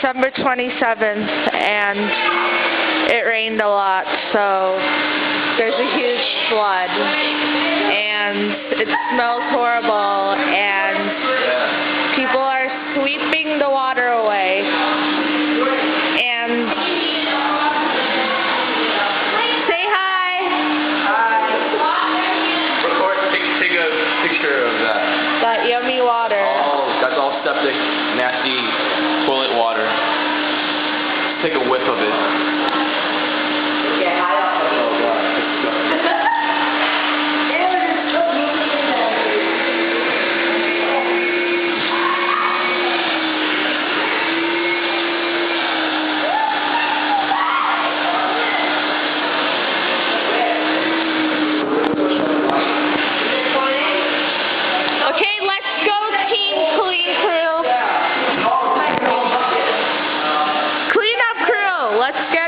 December 27th, and it rained a lot, so there's a huge flood, and it smells horrible, and people are sweeping the water away, and say hi! Record, take a picture of That yummy water. Oh, that's all septic, nasty toilet water. Take a whiff of it. Yeah, Oh god, it's disgusting. Okay, let's go, Team Clean Crew. Clean up crew, let's get